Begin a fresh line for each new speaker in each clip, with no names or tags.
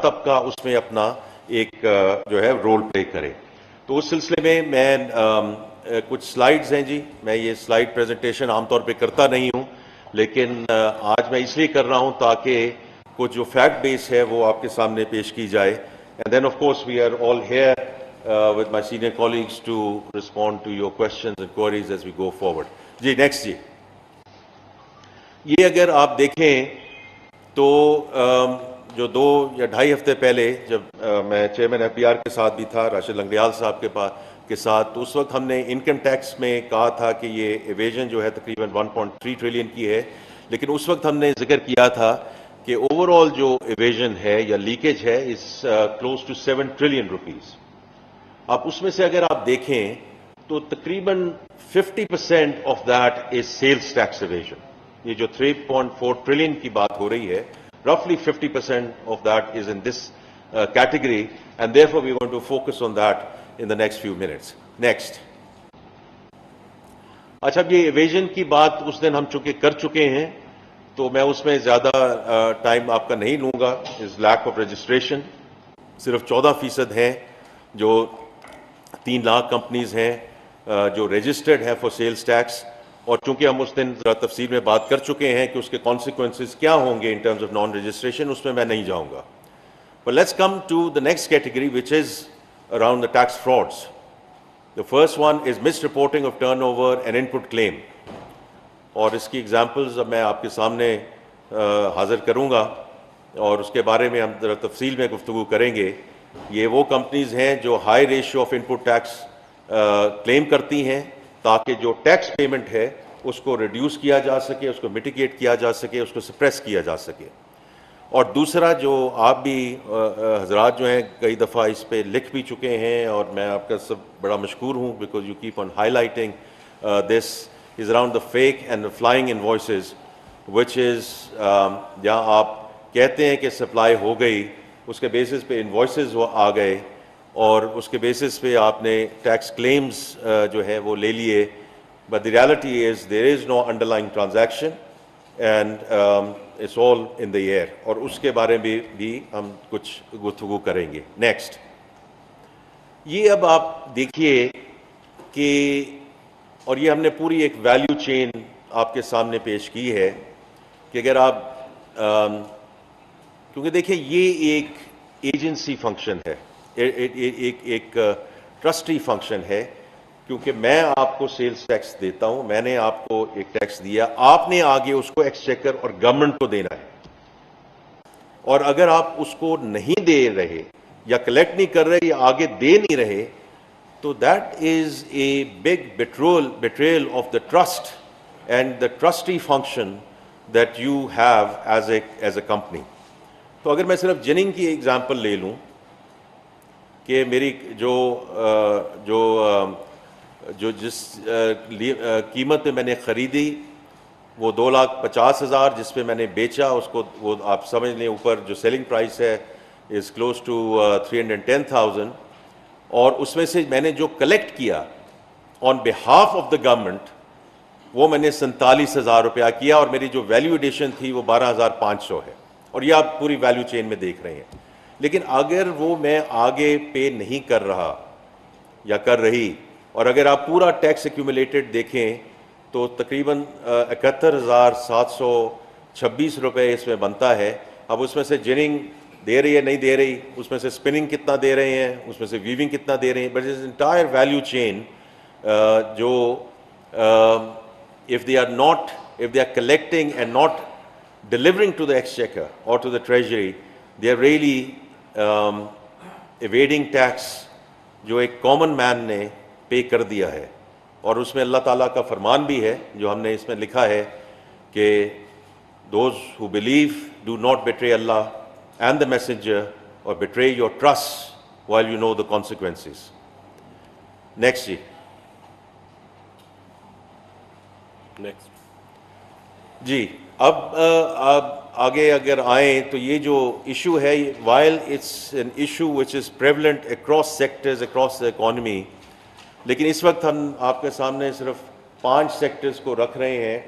طبقہ اس میں اپنا ایک جو ہے رول پلے کرے. تو اس سلسلے میں کچھ سلائیڈز ہیں جی. میں یہ سلائیڈ پریزنٹیشن عام طور پہ کرتا نہیں ہوں، لیکن آج میں اس لیے کر رہا ہوں تاکہ کچھ جو فیکٹ بیس ہے وہ آپ کے سامنے پیش کی جائے. And then of course we are all here with my senior colleagues to respond to your questions and queries as we go forward. جی نیکسٹ جی. یہ اگر آپ دیکھیں تو جو 2 یا 2.5 ہفتے پہلے جب میں چیئرمین ایف بی آر کے ساتھ بھی تھا، راشد لنگریال صاحب کے ساتھ، تو اس وقت ہم نے انکم ٹیکس میں کہا تھا کہ یہ ایویژن جو ہے تقریباً 1.3 ٹریلین کی ہے. لیکن اس وقت ہم نے ذکر کیا تھا کہ اوور آل جو ایویژن ہے یا لیکیج ہے is close to 7 trillion rupees. اب اس میں سے اگر آپ دیکھیں تو تقریباً 50% of that is sales tax evasion. یہ جو 3.4 ٹریلین کی بات ہو رہی ہے، roughly 50% of that is in this category, and therefore we want to focus on that in the next few minutes. Next. اچھا، اب یہ ایویژن کی بات اس دن ہم چونکہ کر چکے ہیں تو میں اس میں زیادہ ٹائم آپ کا نہیں لوں گا. Is lack of registration. صرف 14% ہیں جو 3 لاکھ کمپنیز ہیں جو رجسٹرڈ ہیں فار سیلز ٹیکس. اور چونکہ ہم اس دن ذرا تفصیل میں بات کر چکے ہیں کہ اس کے کانسیکوینسز کیا ہوں گے in terms of non registration, اس میں نہیں جاؤں گا. But let's come to the next category, which is around the tax frauds. The first one is misreporting of turnover and input claim. اور اس کی ایگزامپلز اب میں آپ کے سامنے حاضر کروں گا اور اس کے بارے میں ہم ذرا تفصیل میں گفتگو کریں گے. یہ وہ کمپنیز ہیں جو high ratio of input tax claim کرتی ہیں تاکہ جو ٹیکس پیمنٹ ہے اس کو ریڈیوس کیا جا سکے، اس کو میٹیگیٹ کیا جا سکے، اس کو سپریس کیا جا سکے. اور دوسرا جو آپ بھی حضرات جو ہیں کئی دفعہ اس پہ لکھ بھی چکے ہیں اور میں آپ کا سب بڑا مشکور ہوں because you keep on highlighting this is around the fake and flying invoices which is جہاں آپ کہتے ہیں کہ سپلائی ہو گئی، اس کے بیسس پہ انوائسز وہ آ گئے اور اس کے بیسس پہ آپ نے ٹیکس کلیمز جو ہے وہ لے لیے. But the reality is there is no underlying transaction and it's all in the air. اور اس کے بارے میں بھی ہم کچھ گفتگو کریں گے. نیکسٹ. یہ اب آپ دیکھیے کہ اور یہ ہم نے پوری ایک ویلیو چین آپ کے سامنے پیش کی ہے کہ اگر آپ کیونکہ دیکھیں یہ ایک ایجنسی فنکشن ہے، ایک ٹرسٹی فنکشن ہے. کیونکہ میں آپ کو سیلز ٹیکس دیتا ہوں، میں نے آپ کو ایک ٹیکس دیا، آپ نے آگے اس کو ایکسچیکر اور گورنمنٹ کو دینا ہے. اور اگر آپ اس کو نہیں دے رہے یا کلیکٹ نہیں کر رہے یا آگے دے نہیں رہے تو that is a big betrayal of the trust and the trustee function that you have as a company. تو اگر میں صرف جننگ کی ایگزامپل لے لوں کہ میری جس قیمت پہ میں نے خریدی وہ 2,50,000، جس پہ میں نے بیچا اس کو وہ آپ سمجھ لیں اوپر جو سیلنگ پرائس ہے از کلوز ٹو 310,000. اور اس میں سے میں نے جو کلیکٹ کیا آن بہاف آف دا گورنمنٹ وہ میں نے 47,000 روپیہ کیا اور میری جو ویلیو ایڈیشن تھی وہ 12,500 ہے. اور یہ آپ پوری ویلیو چین میں دیکھ رہے ہیں. لیکن اگر وہ میں آگے پے نہیں کر رہا یا کر رہی اور اگر آپ پورا ٹیکس ایکیومولیٹڈ دیکھیں تو تقریباً 71,726 روپے اس میں بنتا ہے. اب اس میں سے جننگ دے رہی ہے نہیں دے رہی، اس میں سے اسپننگ کتنا دے رہے ہیں، اس میں سے ویونگ کتنا دے رہے ہیں، بٹ اس انٹائر ویلیو چین جو if they are collecting and not delivering to the exchequer or to the treasury, they are really evading tax جو ایک کامن مین نے پے کر دیا ہے. اور اس میں اللہ تعالیٰ کا فرمان بھی ہے جو ہم نے اس میں لکھا ہے کہ those who believe do not betray Allah and the messenger or betray your trust while you know the consequences. Next جی.
نیکسٹ
جی اب آگے اگر آئیں تو یہ جو ایشو ہے while it's an issue which is prevalent across sectors across the economy، لیکن اس وقت ہم آپ کے سامنے صرف 5 سیکٹرز کو رکھ رہے ہیں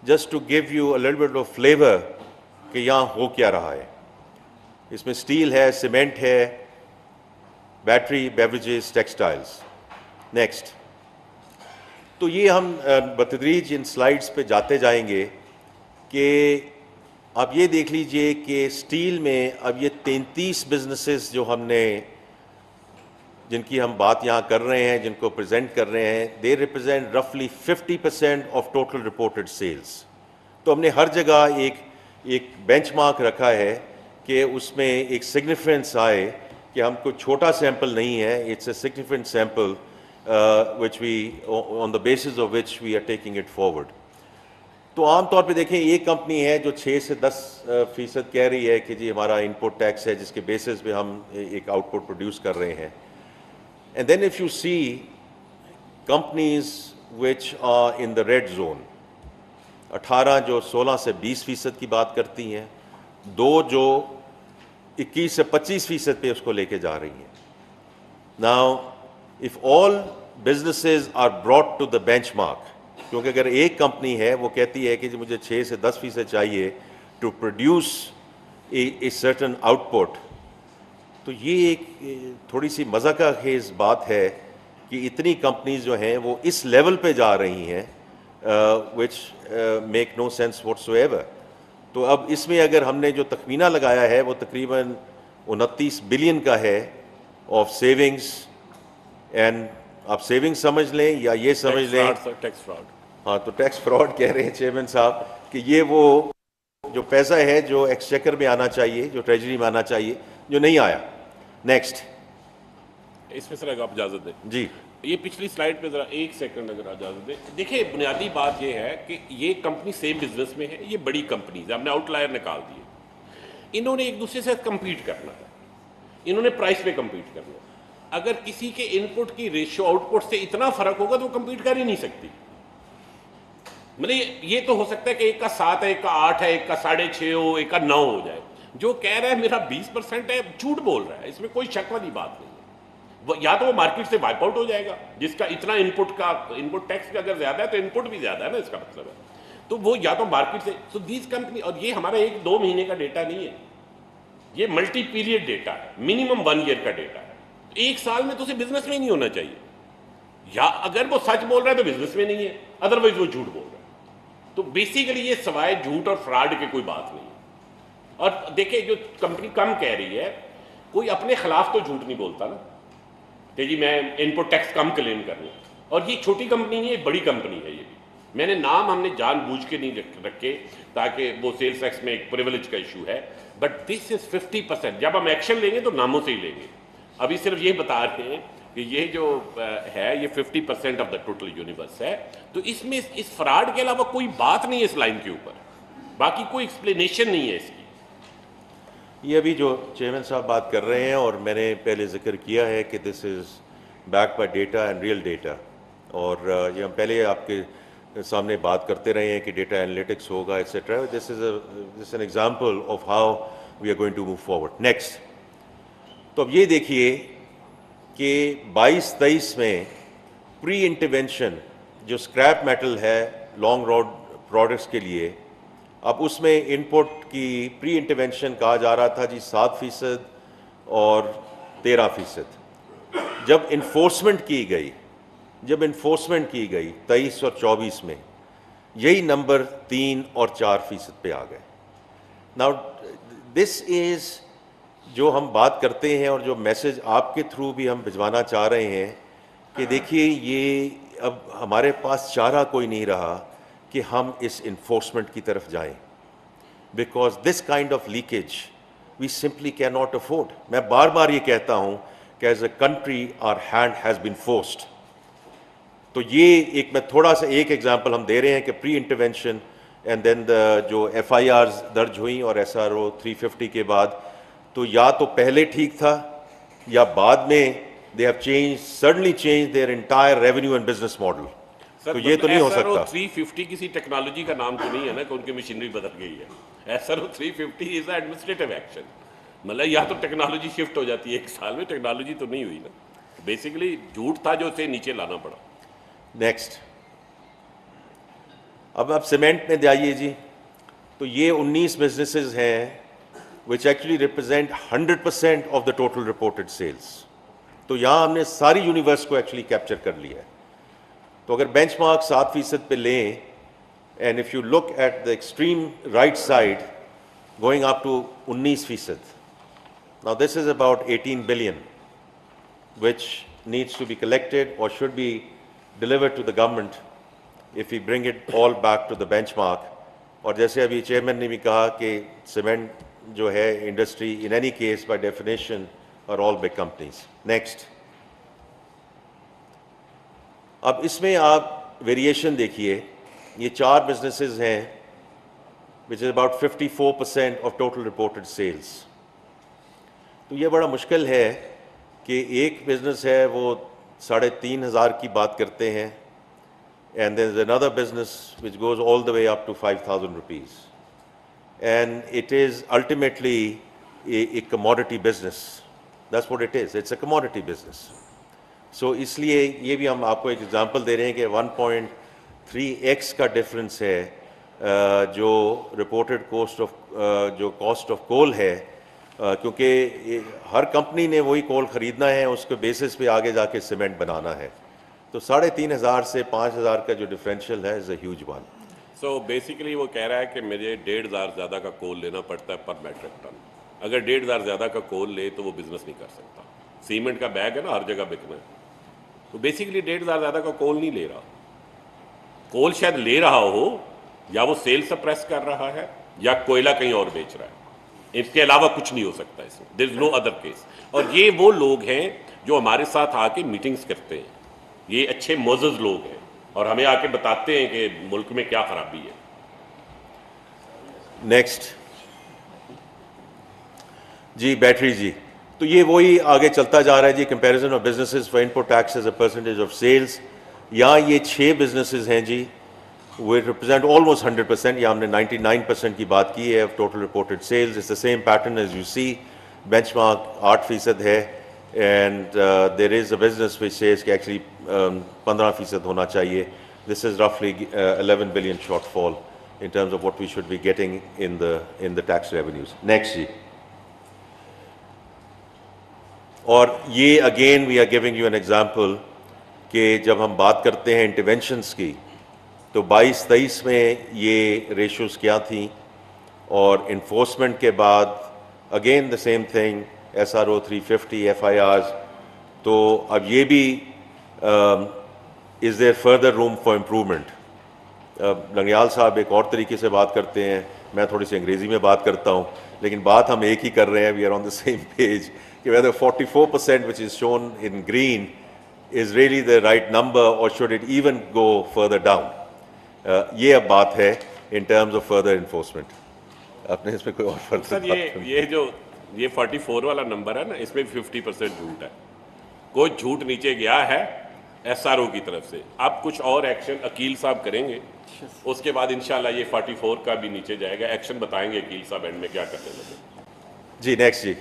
just to give you a little bit of flavor کہ یہاں ہو کیا رہا ہے. اس میں اسٹیل ہے, سیمنٹ ہے, بیٹری, بیوریجز, ٹیکسٹائلز. نیکسٹ. تو یہ ہم بتدریج ان سلائیڈز پہ جاتے جائیں گے کہ آپ یہ دیکھ لیجئے کہ اسٹیل میں اب یہ 33 بزنسز جو ہم نے, جن کی ہم بات یہاں کر رہے ہیں, جن کو پریزنٹ کر رہے ہیں, دے ریپرزینٹ رفلی 50% آف ٹوٹل رپورٹڈ سیلز. تو ہم نے ہر جگہ ایک بینچ مارک رکھا ہے کہ اس میں ایک سگنیفیکنس آئے کہ ہم کو چھوٹا سیمپل نہیں ہے, it's a significant sample which we on the basis of which we are taking it forward. تو عام طور پہ دیکھیں ایک کمپنی ہے جو 6 سے 10% کہہ رہی ہے کہ جی ہمارا انپٹ ٹیکس ہے, جس کے بیسس پہ ہم ایک آؤٹ پٹ پروڈیوس کر رہے ہیں. And then if you see companies which are in the red zone, 18 جو 16 سے 20% کی بات کرتی ہیں, 2 جو 21 سے 25% پہ اس کو لے کے جا رہی ہیں. Now if all businesses are brought to the benchmark, کیونکہ اگر ایک کمپنی ہے وہ کہتی ہے کہ مجھے 6 سے 10% چاہیے to produce a certain output, تو یہ ایک تھوڑی سی مذاق خیز بات ہے کہ اتنی کمپنیز جو ہیں وہ اس لیول پہ جا رہی ہیں which make no sense whatsoever. تو اب اس میں اگر ہم نے جو تخمینہ لگایا ہے وہ تقریباً 29 بلین کا ہے آف سیونگز. اینڈ آپ سیونگ سمجھ لیں یا یہ سمجھ لیں,
ٹیکس فراڈ.
ہاں تو ٹیکس فراڈ کہہ رہے ہیں چیئرمین صاحب کہ یہ وہ جو پیسہ ہے جو ایکسچیکر میں آنا چاہیے, جو ٹریجری میں آنا چاہیے, جو نہیں آیا. نیکسٹ.
اس میں سر اگر آپ اجازت دیں
جی,
یہ پچھلی سلائڈ پہ ذرا ایک سیکنڈ اگر اجازت دیں. دیکھیں بنیادی بات یہ ہے کہ یہ کمپنی سیم بزنس میں ہے, یہ بڑی کمپنیز ہے, ہم نے آؤٹ لائر نکال دیے. انہوں نے ایک دوسرے سے کمپیٹ کرنا ہے, انہوں نے پرائس پہ کمپیٹ کرنا ہے. اگر کسی کے ان پٹ کی ریشو آؤٹ پٹ سے اتنا فرق ہوگا تو وہ کمپیٹ کر ہی نہیں سکتی. مطلب یہ تو ہو سکتا ہے کہ ایک کا 7 ہے, ایک کا 8 ہے, ایک کا 6.5 ہو, ایک کا 9 ہو جائے. جو کہہ رہا ہے میرا 20% ہے, جھوٹ بول رہا ہے, اس میں کوئی شک والی بات نہیں ہے. یا تو وہ مارکیٹ سے وائپ آؤٹ ہو جائے گا, جس کا اتنا ان پٹ ٹیکس کا اگر زیادہ ہے تو ان پٹ بھی زیادہ ہے نا, اس کا مطلب ہے. تو وہ یا تو مارکیٹ سے, سو دیز کمپنی, اور یہ ہمارا 1-2 مہینے کا ڈیٹا نہیں ہے, یہ ملٹی پیریڈ ڈیٹا ہے, منیمم 1 ایئر کا ڈیٹا ہے. ایک سال میں تو اسے بزنس میں نہیں ہونا چاہیے, یا اگر وہ سچ بول رہا ہے تو بزنس میں نہیں ہے, ادروائز وہ جھوٹ بول رہا ہے. تو بیسیکلی یہ سوائے جھوٹ اور فراڈ کی کوئی بات نہیں ہے. اور دیکھیں جو کمپنی کم کہہ رہی ہے, کوئی اپنے خلاف تو جھوٹ نہیں بولتا نا کہ جی میں ان پٹ ٹیکس کم کلیم کر رہا ہوں. اور یہ چھوٹی کمپنی نہیں ہے, بڑی کمپنی ہے. یہ بھی میں نے نام ہم نے جان بوجھ کے نہیں رکھے تاکہ وہ سیلس ٹیکس میں ایک پریویلیج کا ایشو ہے, بٹ دس از 50%. جب ہم ایکشن لیں گے تو ناموں سے ہی لیں گے. ابھی صرف یہ بتا رہے ہیں کہ یہ جو ہے یہ 50% آف دا ٹوٹل یونیورس ہے. تو اس میں اس فراڈ کے علاوہ کوئی بات نہیں ہے اس لائن کے اوپر, باقی کوئی ایکسپلینیشن نہیں ہے اس کی.
یہ ابھی جو چیئرمین صاحب بات کر رہے ہیں, اور میں نے پہلے ذکر کیا ہے کہ this is back by data and real data, اور یہ ہم پہلے آپ کے سامنے بات کرتے رہے ہیں کہ ڈیٹا انالیٹکس ہوگا etcetera. This is an example of how we are going to move forward. Next. تو اب یہ دیکھیے کہ 22-23 میں پری انٹرونشن جو اسکریپ میٹل ہے لانگ روڈ پروڈکٹس کے لیے, اب اس میں ان پٹ کی پری انٹرونشن کہا جا رہا تھا جی 7% اور 13%. جب انفورسمنٹ کی گئی 23 اور 24 میں, یہی نمبر 3 اور 4% پہ آ گئے. ناؤ دس از جو ہم بات کرتے ہیں اور جو میسج آپ کے تھرو بھی ہم بھجوانا چاہ رہے ہیں کہ دیکھیے یہ اب ہمارے پاس چارہ کوئی نہیں رہا کہ ہم اس انفورسمنٹ کی طرف جائیں, because this kind of leakage we simply can not afford. میں بار بار یہ کہتا ہوں کہ as a country our hand has been forced. تو یہ ایک میں تھوڑا سا ایک ایگزامپل ہم دے رہے ہیں کہ پری انٹرونشن اینڈ دین جو ایف آئی آرز درج ہوئیں اور ایس آر او 350 کے بعد, تو یا تو پہلے ٹھیک تھا یا بعد میں they have certainly changed their entire revenue and business model. تو یہ تو نہیں ہو سکتا.
SRO 350 کسی ٹیکنالوجی کا نام تو نہیں ہے نا کہ ان کی مشینری بدل گئی ہے. SRO 350 از ایڈمنسٹریٹو ایکشن. مطلب یا تو ٹیکنالوجی شفٹ ہو جاتی ہے ایک سال میں, ٹیکنالوجی تو نہیں ہوئی نا, بیسیکلی جھوٹ تھا جو اسے نیچے لانا پڑا.
نیکسٹ. اب آپ سیمنٹ میں جائیے جی, تو یہ 19 بزنسز ہیں which actually represent 100% of the total reported sales. تو یہاں ہم نے ساری یونیورس کو ایکچولی کیپچر کر لیا ہے. تو اگر بینچ مارک 7% پہ لیں, and if you look at the extreme right side going up to 19%. Now this is about 18 billion which needs to be collected or should be delivered to the government if we bring it all back to the benchmark. اور جیسے ابھی chairman نے بھی کہا کہ cement جو ہے industry in any case by definition are all big companies. Next. اب اس میں آپ ویریشن دیکھیے, یہ 4 بزنسز ہیں which is about 54% of total reported sales. تو یہ بڑا مشکل ہے کہ ایک بزنس ہے وہ 3,500 کی بات کرتے ہیں, and there is another business which goes all the way up to 5,000 rupees. And it is ultimately a commodity business. That's what it is. It's a commodity business. So اس لیے یہ بھی ہم آپ کو ایک ایگزامپل دے رہے ہیں کہ 1.3x کا ڈفرنس ہے جو رپورٹڈ کاسٹ آف کول ہے, کیونکہ ہر کمپنی نے وہی کول خریدنا ہے, اس کے بیسس پہ آگے جا کے سیمنٹ بنانا ہے. تو 3,500 سے 5,000 کا جو ڈفرینشیل ہے is a huge one.
So basically وہ کہہ رہا ہے کہ مجھے 1,500 زیادہ کا کول لینا پڑتا ہے پر میٹرک ٹن. اگر 1,500 زیادہ کا کول لے تو وہ بزنس نہیں کر سکتا. سیمنٹ کا بیگ ہے نا, ہر جگہ بکنا ہے. تو بیسیکلی 1,500 زیادہ کا کول نہیں لے رہا. کول شاید لے رہا ہو, یا وہ سیل سپریس کر رہا ہے, یا کوئلہ کہیں اور بیچ رہا ہے. اس کے علاوہ کچھ نہیں ہو سکتا اس میں. دیر از نو ادر کیس. اور یہ وہ لوگ ہیں جو ہمارے ساتھ آ کے میٹنگز کرتے ہیں. یہ اچھے معزز لوگ ہیں اور ہمیں آ کے بتاتے ہیں کہ ملک میں کیا خرابی ہے.
نیکسٹ جی, بیٹری جی. تو یہ وہی آگے چلتا جا رہا ہے جی, comparison of businesses for input tax as a percentage of sales. یہاں یہ 6 بزنسز ہیں جی, وہ ریپرزینٹ آلموسٹ 100%. یا ہم نے 99% کی بات کی ہے total reported sales. It's the same pattern as you see. Benchmark 8% ہے, and there is a business which says کہ ایکچولی 15% ہونا چاہیے. دس از رفلی 11 billion shortfall in terms of what we should be getting in the tax revenues. Next جی. اور یہ again we are giving you an example کہ جب ہم بات کرتے ہیں انٹرونشنس کی تو 22-23 میں یہ ریشوز کیا تھیں, اور انفورسمنٹ کے بعد again the same thing, SRO 350 FIRs. تو اب یہ بھی از دیر فردر روم فار امپرومنٹ. لنگیال صاحب ایک اور طریقے سے بات کرتے ہیں, میں تھوڑی سی انگریزی میں بات کرتا ہوں, لیکن بات ہم ایک ہی کر رہے ہیں. We are on the same page کہ whether 44% which is shown in green is really the right number or should it even go further down. یہ اب بات ہے in terms of further enforcement. آپ نے اس میں کوئی اور فرق؟
سر یہ 44 والا نمبر ہے نا, اس میں 50% جھوٹ ہے. کوئی جھوٹ نیچے گیا ہے SRO کی طرف سے. اب کچھ اور ایکشن عقیل صاحب کریں گے, اس کے بعد انشاءاللہ یہ 44 کا بھی نیچے جائے گا. ایکشن بتائیں گے عقیل صاحب اینڈ میں کیا کرنے لگے.
جی نیکسٹ جی.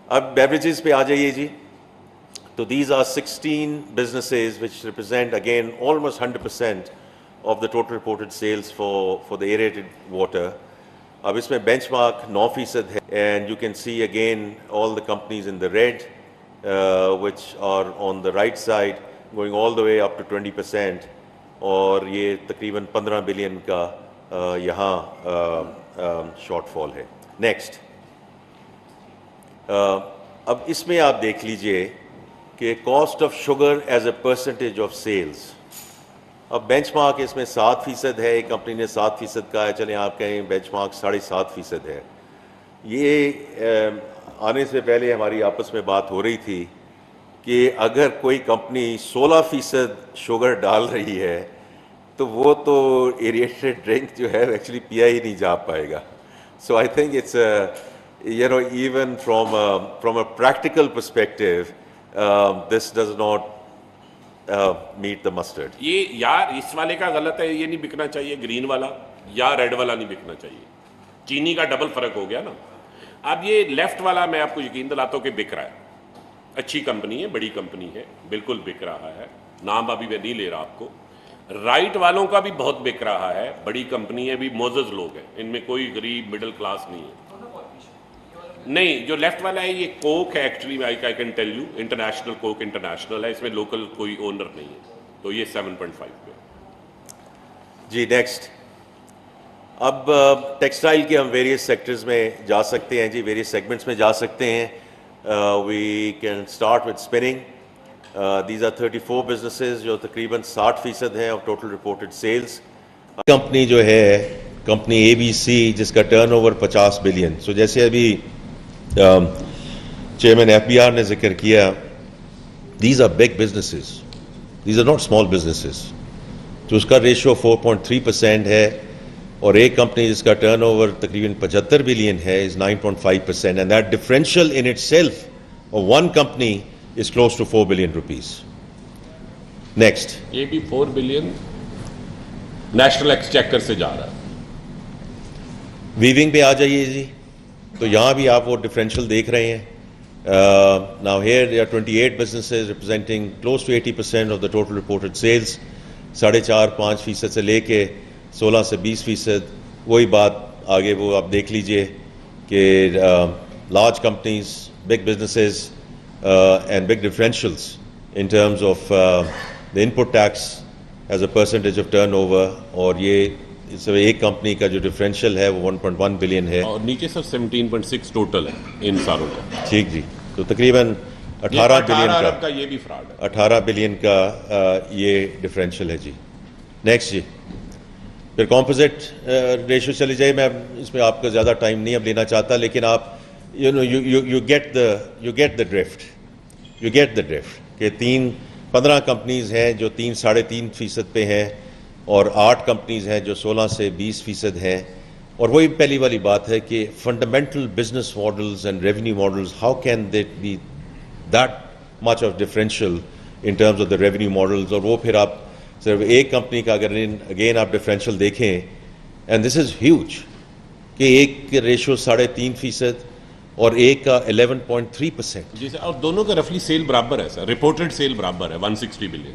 اب بیوریجز پہ آ جائیے جی. تو these are 16 businesses which represent again almost 100% of the total reported sales for the aerated water. اب اس میں بینچ مارک 9% ہے, and you can see again all the companies in the red which are on the right side going all the way up to 20%, اور یہ تقریباً 15 billion کا یہاں short فال ہے. نیکسٹ. اب اس میں آپ دیکھ لیجئے کہ cost of sugar as a percentage of sales. اب بینچ مارک اس میں 7% ہے, ایک کمپنی نے 7% کا ہے, چلیں آپ کہیں بینچ مارک 7.5% ہے. یہ آنے سے پہلے ہماری آپس میں بات ہو رہی تھی کہ اگر کوئی کمپنی 16% شوگر ڈال رہی ہے تو وہ تو ایریٹڈ ڈرنک جو ہے ایکچولی پیا ہی نہیں جا پائے گا. So I think it's even from a practical perspective, this does not meet the mustard.
یہ یار اس والے کا غلط ہے, یہ نہیں بکنا چاہیے گرین والا, یا ریڈ والا نہیں بکنا چاہیے. چینی کا ڈبل فرق ہو گیا نا. اب یہ لیفٹ والا میں آپ کو یقین دلاتا ہوں کہ بک رہا ہے. اچھی کمپنی ہے, بڑی کمپنی ہے, بالکل بک رہا ہے. نام ابھی میں نہیں لے رہا آپ کو. رائٹ والوں کا بھی بہت بک رہا ہے, بڑی کمپنی ہے, بھی معزز لوگ ہیں, ان میں کوئی غریب مڈل کلاس نہیں ہے. نہیں جو لیفٹ والا ہے یہ کوک ہے actually I can tell you international Coke international ہے, اس میں لوکل کوئی اونر نہیں ہے, تو یہ 7.5 پہ.
جی نیکسٹ. اب ٹیکسٹائل کے ہم ویریس سیکٹرز میں جا سکتے ہیں جی, ویریس سیگمنٹس میں جا سکتے ہیں. We can start with spinning. These are 34 businesses جو تقریباً 60% ہیں of total reported sales. Company جو ہے کمپنی اے بی سی جس کا ٹرن اوور 50 بلین. سو جیسے ابھی چیئرمین ایف بی آر نے ذکر کیا, these are big businesses, these are not small businesses. تو اس کا ریشو 4.3% ہے, اور ایک کمپنی جس کا ٹرن اوور تقریباً 75 بلین ہے از 9.5%, and that differential in it self of one company is close to 4 billion rupees. Next.
یہ بھی 4 بلین نیشنل ایکسچیکر سے جا رہا ہے.
ویونگ پہ آ جائیے جی, تو یہاں بھی آپ وہ ڈفرینشیل دیکھ رہے ہیں. Now here there are 28 businesses representing close to 80% of the total reported sales. 4.5-5% سے لے کے 16 سے 20%. وہی بات آگے وہ آپ دیکھ لیجئے کہ large companies, big businesses and big differentials in terms of the input tax as a percentage of turnover, اور یہ اس ایک کمپنی کا جو ڈفرینشیل ہے وہ 1.1 بلین ہے,
اور نیچے سر 17.6 ٹوٹل ہے ان ساروں کا.
ٹھیک جی, تو تقریباً 18 بلین
کا یہ بھی فراڈ ہے.
18 بلین کا یہ ڈفرینشیل ہے جی. نیکسٹ جی, پھر کمپوزٹ ریشو چلی جائے. میں اس میں آپ کا زیادہ ٹائم نہیں اب لینا چاہتا, لیکن آپ you get the drift. You get the drift کہ 15 کمپنیز ہیں جو 3.5% پہ ہیں, اور 8 کمپنیز ہیں جو 16 سے 20% ہیں. اور وہی پہلی والی بات ہے کہ fundamental business models and revenue models, how can they be that much of differential in terms of the revenue models. اور وہ پھر آپ صرف ایک کمپنی کا اگر اگین آپ ڈفرینشیل دیکھیں, اینڈ دس از ہیوج, کہ ایک ریشو 3.5% اور ایک کا 11.3%.
جی سر, اور دونوں کا رفلی سیل برابر ہے سر, رپورٹڈ سیل برابر ہے 160 بلین.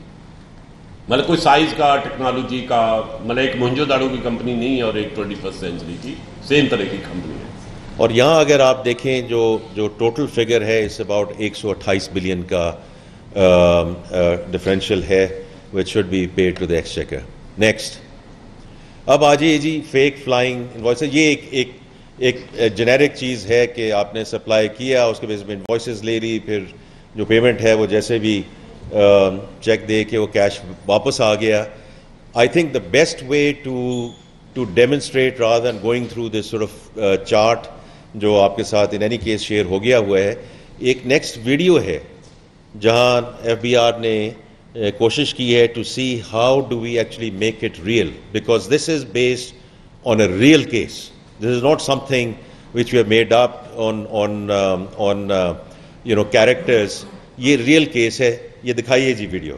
مطلب کوئی سائز کا ٹیکنالوجی کا مطلب ایک مہنجو داڑو کی کمپنی نہیں ہے اور ایک 21st سینچری کی سیم طرح کی کمپنی ہے.
اور یہاں اگر آپ دیکھیں جو ٹوٹل فگر ہے اس اباؤٹ 128 بلین کا ڈفرینشیل ہے which should be paid to the exchequer. Next. اب آ جائیے جی فیک فلائنگ انوائسز. یہ ایک جنیرک چیز ہے کہ آپ نے سپلائی کیا, اس کے بیس میں انوائسز لے لی, پھر جو پیمنٹ ہے وہ جیسے بھی چیک دے کے وہ کیش واپس آ گیا. I think the best way to demonstrate rather than going through this sort of chart جو آپ کے ساتھ ان اینی کیس شیئر ہو گیا ہوا ہے, ایک نیکسٹ ویڈیو ہے جہاں ایف بی آر نے کوشش کی ہے to see how do we actually make it real, because this is based on a real case. This is not something which we have made up on characters. یہ real case ہے. یہ دکھائیے جی video.